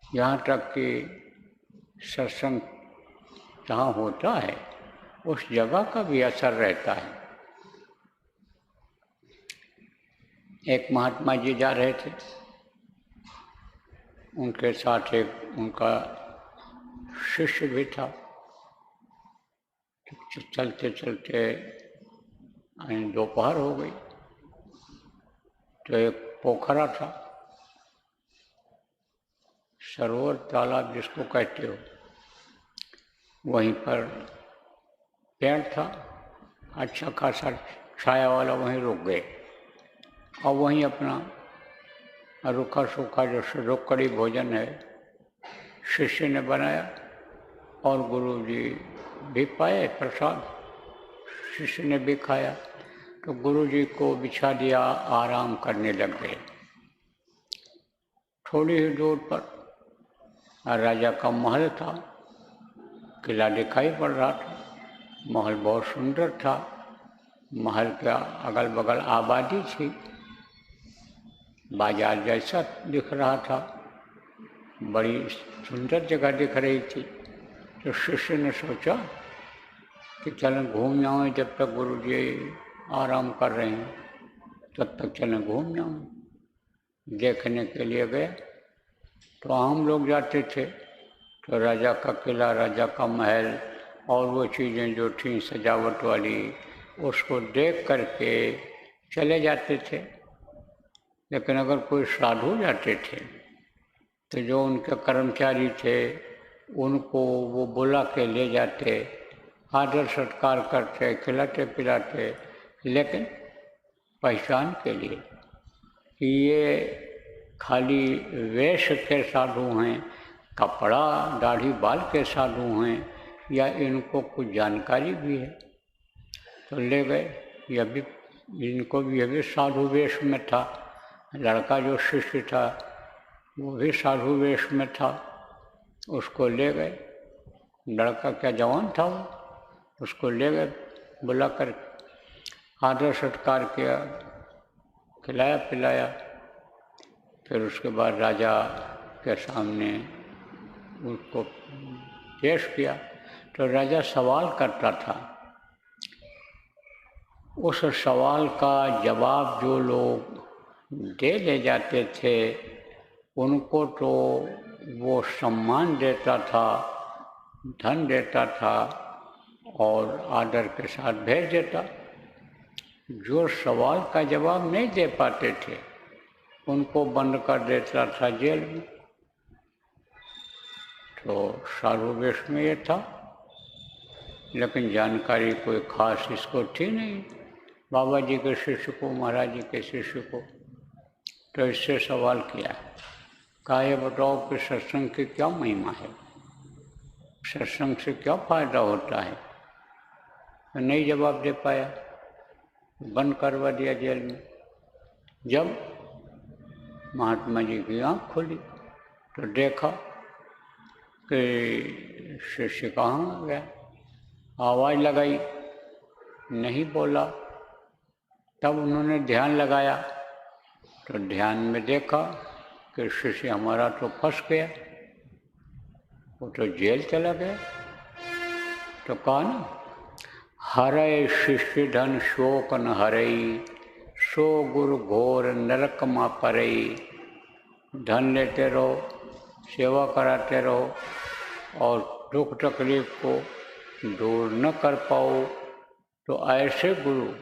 यहाँ तक कि सत्संग जहाँ होता है उस जगह का भी असर रहता है। एक महात्मा जी जा रहे थे, उनके साथ एक उनका शिष्य भी था। चलते चलते दोपहर हो गई, तो एक पोखरा था, सरोवर तालाब जिसको कहते हो, वहीं पर पेड़ था, अच्छा खासा छाया वाला, वहीं रुक गए और वहीं अपना रूखा सूखा जो रोकड़ी भोजन है शिष्य ने बनाया और गुरु जी भी पाए प्रसाद, शिष्य ने भी खाया। तो गुरु जी को बिछा दिया, आराम करने लग गए। थोड़ी ही दूर पर राजा का महल था, किला दिखाई पड़ रहा था। महल बहुत सुंदर था, महल के अगल बगल आबादी थी, बाजार जैसा दिख रहा था, बड़ी सुंदर जगह दिख रही थी। तो शिष्य ने सोचा कि चलें घूम आएं, जब तक गुरु जी आराम कर रहे हैं तब तक चलें घूम आएं। देखने के लिए गए। तो हम लोग जाते थे तो राजा का किला, राजा का महल और वो चीज़ें जो थीं सजावट वाली, उसको देख करके चले जाते थे। लेकिन अगर कोई साधु जाते थे तो जो उनके कर्मचारी थे उनको वो बुला के ले जाते, आदर सत्कार करते, खिलाते पिलाते, लेकिन पहचान के लिए कि ये खाली वेश के साधु हैं, कपड़ा दाढ़ी बाल के साधु हैं, या इनको कुछ जानकारी भी है। तो ले गए। यह भी इनको भी, यह भी साधु वेश में था। लड़का जो शिष्य था वो भी साधु वेश में था, उसको ले गए। लड़का क्या जवान था वो, उसको ले गए, बुला कर आदर सत्कार किया, खिलाया पिलाया। फिर उसके बाद राजा के सामने उसको पेश किया। तो राजा सवाल करता था, उस सवाल का जवाब जो लोग दे ले जाते थे उनको तो वो सम्मान देता था, धन देता था और आदर के साथ भेज देता। जो सवाल का जवाब नहीं दे पाते थे उनको बंद कर देता था जेल में। तो साधु वेश में ये था, लेकिन जानकारी कोई खास इसको थी नहीं, बाबा जी के शिष्य को, महाराज जी के शिष्य को। तो इससे सवाल किया, कहा ये बताओ कि सत्संग की क्या महिमा है, सत्संग से क्या फायदा होता है। तो नहीं जवाब दे पाया, बंद करवा दिया जेल में। जब महात्मा जी की आँख खुली तो देखा कि शिष्य कहाँ गया। आवाज़ लगाई, नहीं बोला। तब उन्होंने ध्यान लगाया तो ध्यान में देखा कि शिष्य हमारा तो फंस गया, वो तो जेल चला गया। तो कहा ना, हरय शिष्य धन शोक न हरई, सो गुरु घोर नरक मा परई। धन लेते रहो, सेवा कराते रहो और दुख तकलीफ को दूर न कर पाओ तो ऐसे गुरु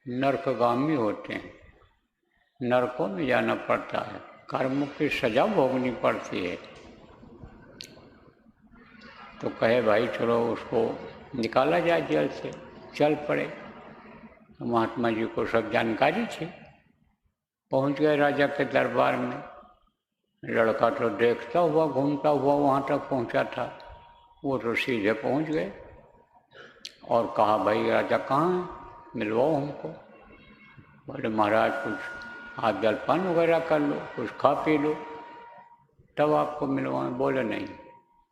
नरकगामी होते हैं, नरकों में जाना पड़ता है, कर्मों की सजा भोगनी पड़ती है। तो कहे भाई चलो उसको निकाला जाए जेल से। चल पड़े। तो महात्मा जी को सब जानकारी थी, पहुंच गए राजा के दरबार में। लड़का तो देखता हुआ घूमता हुआ वहाँ तक पहुँचा था, वो तो सीधे पहुँच गए और कहा भाई राजा कहाँ है, मिलवाओ हमको। बोले महाराज कुछ आप जलपान वगैरह कर लो, कुछ खा पी लो, तब आपको मिलवाएं। बोले नहीं,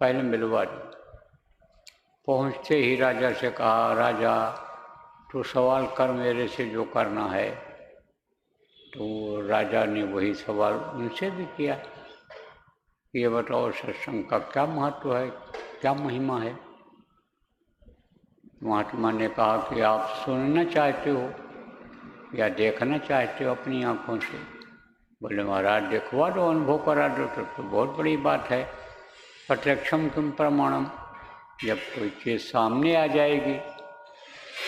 पहले मिलवा दो। पहुँचते ही राजा से कहा, राजा तो सवाल कर मेरे से जो करना है। तो राजा ने वही सवाल उनसे भी किया। ये बताओ सत्संग का क्या महत्व है, क्या महिमा है। महात्मा ने कहा कि आप सुनना चाहते हो या देखना चाहते हो अपनी आँखों से। बोले महाराज दिखवा दो, अनुभव करा दो तो बहुत बड़ी बात है। प्रत्यक्षम किम प्रमाणम, जब कोई चीज़ सामने आ जाएगी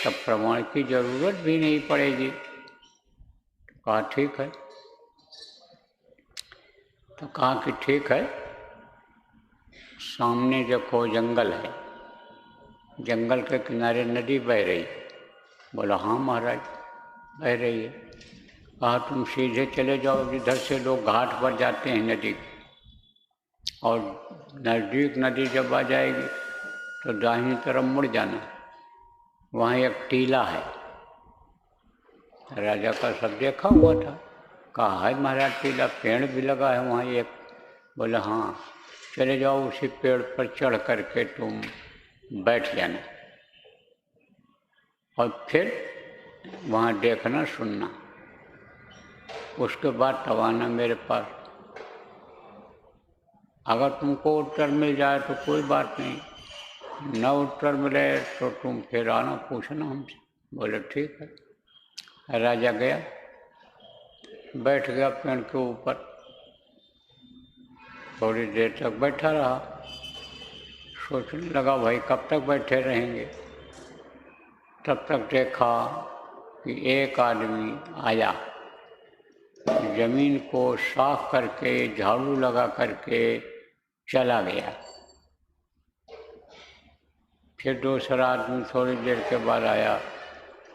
तब प्रमाण की जरूरत भी नहीं पड़ेगी। तो कहा ठीक है। तो कहा कि ठीक है, सामने देखो जंगल है, जंगल के किनारे नदी बह रही है। बोला हाँ महाराज बह रही है। कहा तुम सीधे चले जाओ, जिधर से लोग घाट पर जाते हैं नदी, और नज़दीक नदी जब आ जाएगी तो दाहिनी तरफ मुड़ जाना, वहाँ एक टीला है। राजा का सब देखा हुआ था। कहा है महाराज टीला, पेड़ भी लगा है वहाँ एक। बोले हाँ, चले जाओ उसी पेड़ पर चढ़ करके तुम बैठ जाना, और फिर वहाँ देखना सुनना, उसके बाद तब आना मेरे पास। अगर तुमको उत्तर मिल जाए तो कोई बात नहीं, न उत्तर मिले तो तुम फिर आना पूछना हमसे। बोले ठीक है। राजा गया, बैठ गया पेड़ के ऊपर, थोड़ी देर तक बैठा रहा। सोचने लगा भाई कब तक बैठे रहेंगे। तब तक देखा कि एक आदमी आया, जमीन को साफ करके झाड़ू लगा करके चला गया। फिर दूसरा आदमी थोड़ी देर के बाद आया,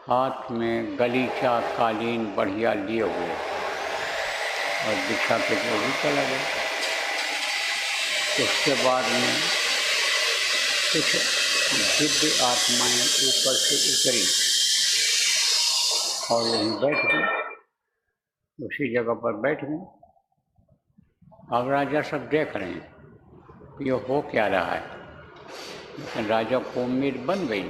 हाथ में गलीचा कालीन बढ़िया लिए हुए, और बिछा के जो भी चला गया। उसके बाद में कुछ दिव्य आत्माएं ऊपर से उतरी और वहीं बैठ गई, उसी जगह पर बैठ गई। अब राजा सब देख रहे हैं कि ये हो क्या रहा है, लेकिन राजा को उम्मीद बन गई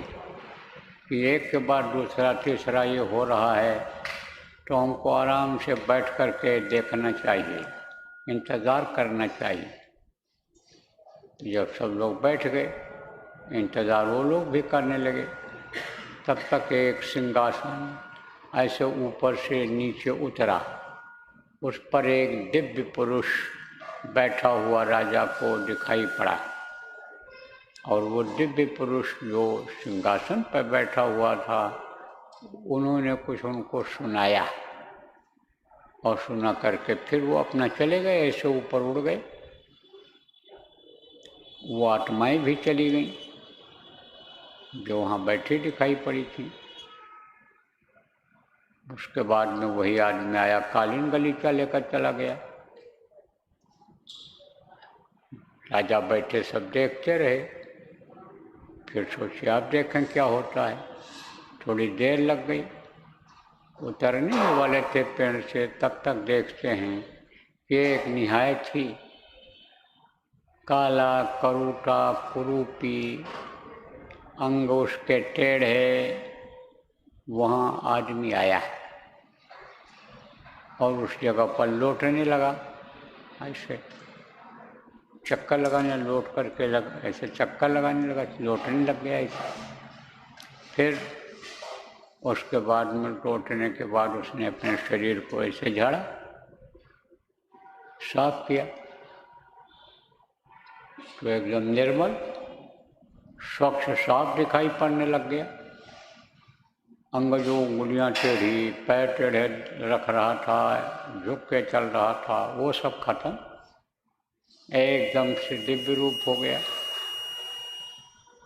कि एक के बाद दूसरा तीसरा ये हो रहा है, तो हमको आराम से बैठ कर के देखना चाहिए, इंतज़ार करना चाहिए। जब सब लोग बैठ गए, इंतज़ार वो लोग भी करने लगे। तब तक एक सिंहासन ऐसे ऊपर से नीचे उतरा, उस पर एक दिव्य पुरुष बैठा हुआ राजा को दिखाई पड़ा, और वो दिव्य पुरुष जो सिंहासन पर बैठा हुआ था, उन्होंने कुछ उनको सुनाया, और सुना करके फिर वो अपना चले गए, ऐसे ऊपर उड़ गए। वो आत्माएं भी चली गईं जो वहाँ बैठी दिखाई पड़ी थी। उसके बाद में वही आदमी आया, कालीन गलीचा लेकर चला गया। राजा बैठे सब देखते रहे। फिर सोचे आप देखें क्या होता है। थोड़ी देर लग गई, उतरने वाले थे पेड़ से, तब तक देखते हैं कि एक निहायत ही काला करूटा कुरूपी, अंग उसके टेढ़े, वहाँ आदमी आया और उस जगह पर लौटने लगा, ऐसे चक्कर लगाने, लौट करके लगा, ऐसे चक्कर लगाने लगा, लौटने लग गया ऐसे। फिर उसके बाद में लौटने के बाद उसने अपने शरीर को ऐसे झाड़ा, साफ किया, तो एकदम निर्मल स्वच्छ साफ दिखाई पड़ने लग गया। अंग जो उंगलियाँ टेढ़ी, पैर टेढ़े रख रहा था, झुक के चल रहा था, वो सब खत्म, एकदम से दिव्य रूप हो गया।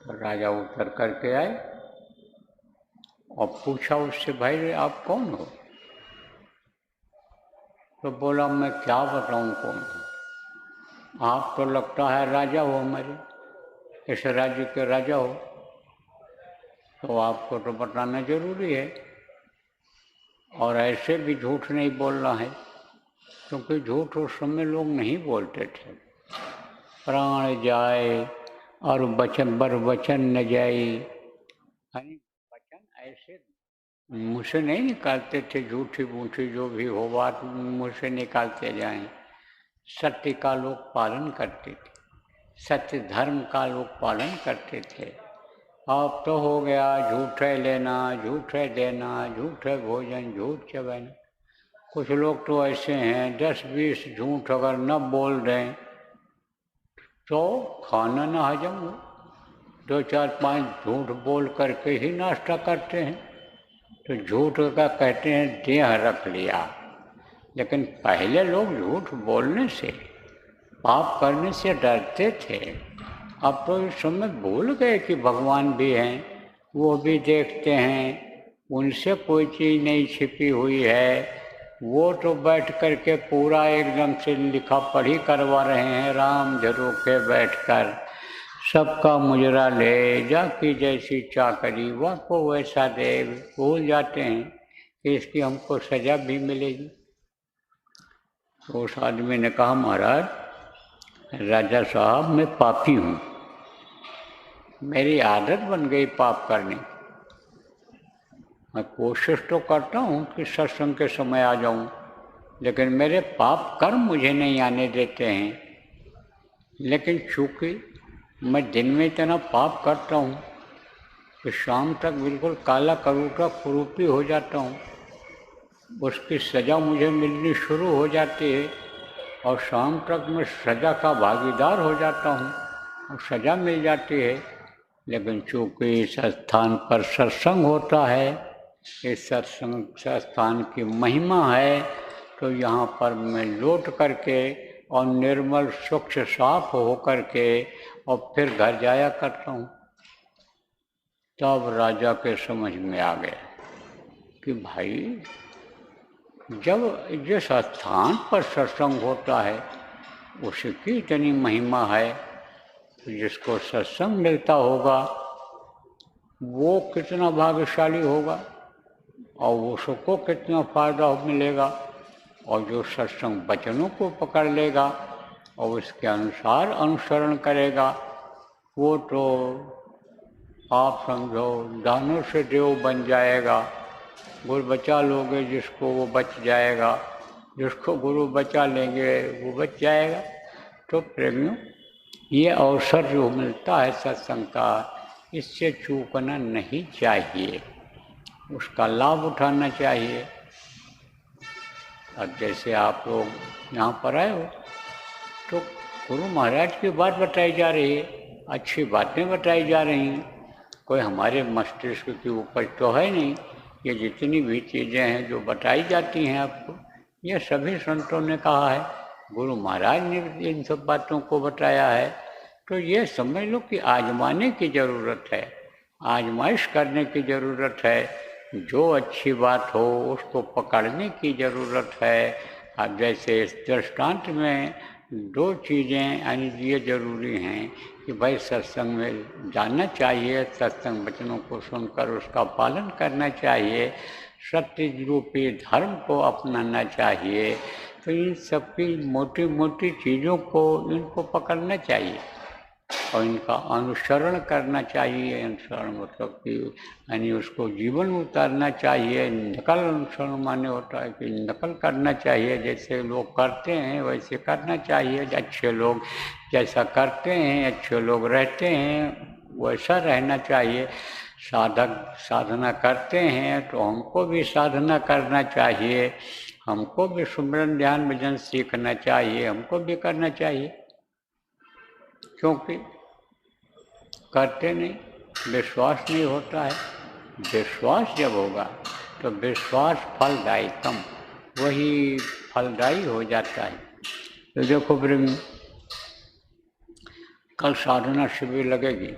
तो राजा उतर करके आए और पूछा उससे, भाई आप कौन हो? तो बोला मैं क्या बताऊं कौन हूँ, आप तो लगता है राजा हो, हमारे इस राज्य के राजा हो, तो आपको तो बताना जरूरी है, और ऐसे भी झूठ नहीं बोलना है, क्योंकि झूठ उस समय लोग नहीं बोलते थे। प्राण जाए और वचन न जाए, यानी वचन ऐसे मुँह से नहीं निकालते थे, झूठी बूठी जो भी हो बात मुँह से निकालते जाएं, सत्य का लोग पालन करते थे, सत्य धर्म का लोग पालन करते थे। अब तो हो गया झूठे लेना, झूठे देना, झूठे भोजन, झूठ चबाना। कुछ लोग तो ऐसे हैं 10-20 झूठ अगर न बोल दें तो खाना ना हजम हो, 2-4-5 झूठ बोल करके ही नाश्ता करते हैं। तो झूठ का कहते हैं देह रख लिया। लेकिन पहले लोग झूठ बोलने से, पाप करने से डरते थे। अब तो इस समय भूल गए कि भगवान भी हैं, वो भी देखते हैं, उनसे कोई चीज़ नहीं छिपी हुई है। वो तो बैठ करके पूरा एकदम से लिखा पढ़ी करवा रहे हैं राम झरोखे बैठकर। सबका मुजरा ले जाकी जैसी चाकरी, वह को वैसा दे। भूल जाते हैं कि इसकी हमको सजा भी मिलेगी। तो उस आदमी ने कहा महाराज राजा साहब मैं पापी हूँ, मेरी आदत बन गई पाप करने। मैं कोशिश तो करता हूँ कि सत्संग के समय आ जाऊँ, लेकिन मेरे पाप कर्म मुझे नहीं आने देते हैं। लेकिन चूँकि मैं दिन में इतना पाप करता हूँ कि शाम तक बिल्कुल काला करूटा कुरूपी हो जाता हूँ, उसकी सज़ा मुझे मिलनी शुरू हो जाती है और शाम तक मैं सज़ा का भागीदार हो जाता हूँ और सज़ा मिल जाती है। लेकिन चूँकि इस स्थान पर सत्संग होता है, इस सत्संग स्थान की महिमा है, तो यहाँ पर मैं लौट करके और निर्मल स्वच्छ साफ हो करके और फिर घर जाया करता हूँ। तब राजा के समझ में आ गया कि भाई जब जिस स्थान पर सत्संग होता है उसकी इतनी महिमा है, तो जिसको सत्संग मिलता होगा वो कितना भाग्यशाली होगा और उसको कितना फायदा मिलेगा। और जो सत्संग वचनों को पकड़ लेगा और उसके अनुसार अनुसरण करेगा, वो तो आप समझो दानों से देव बन जाएगा। गुरु बचा लोगे जिसको वो बच जाएगा, जिसको गुरु बचा लेंगे वो बच जाएगा। तो प्रेमियों ये अवसर जो मिलता है सत्संग का, इससे चूकना नहीं चाहिए, उसका लाभ उठाना चाहिए। अब जैसे आप लोग यहाँ पर आए हो तो गुरु महाराज की बात बताई जा रही है, अच्छी बातें बताई जा रही हैं, कोई हमारे मस्तिष्क की उपज तो है नहीं। ये जितनी भी चीज़ें हैं जो बताई जाती हैं आपको, ये सभी संतों ने कहा है, गुरु महाराज ने इन सब बातों को बताया है। तो ये समझ लो कि आजमाने की ज़रूरत है, आजमाइश करने की ज़रूरत है। जो अच्छी बात हो उसको पकड़ने की ज़रूरत है। अब जैसे इस दृष्टांत में 2 चीज़ें यानी ये ज़रूरी हैं कि भाई सत्संग में जाना चाहिए, सत्संग वचनों को सुनकर उसका पालन करना चाहिए, सत्य रूपी धर्म को अपनाना चाहिए। तो इन सबकी मोटी मोटी चीज़ों को इनको पकड़ना चाहिए और इनका अनुसरण करना चाहिए। अनुसरण मतलब कि यानी उसको जीवन में उतारना चाहिए। नकल अनुसरण माने होता है कि नकल करना चाहिए, जैसे लोग करते हैं वैसे करना चाहिए। अच्छे लोग जैसा करते हैं, अच्छे लोग रहते हैं, वैसा रहना चाहिए। साधक साधना करते हैं तो हमको भी साधना करना चाहिए, हमको भी सुमिरन ध्यान भजन सीखना चाहिए, हमको भी करना चाहिए। क्योंकि करते नहीं, विश्वास नहीं होता है। विश्वास जब होगा तो विश्वास फलदायकम, वही फलदायी हो जाता है। तो देखो प्रेमी, कल साधना शिविर लगेगी।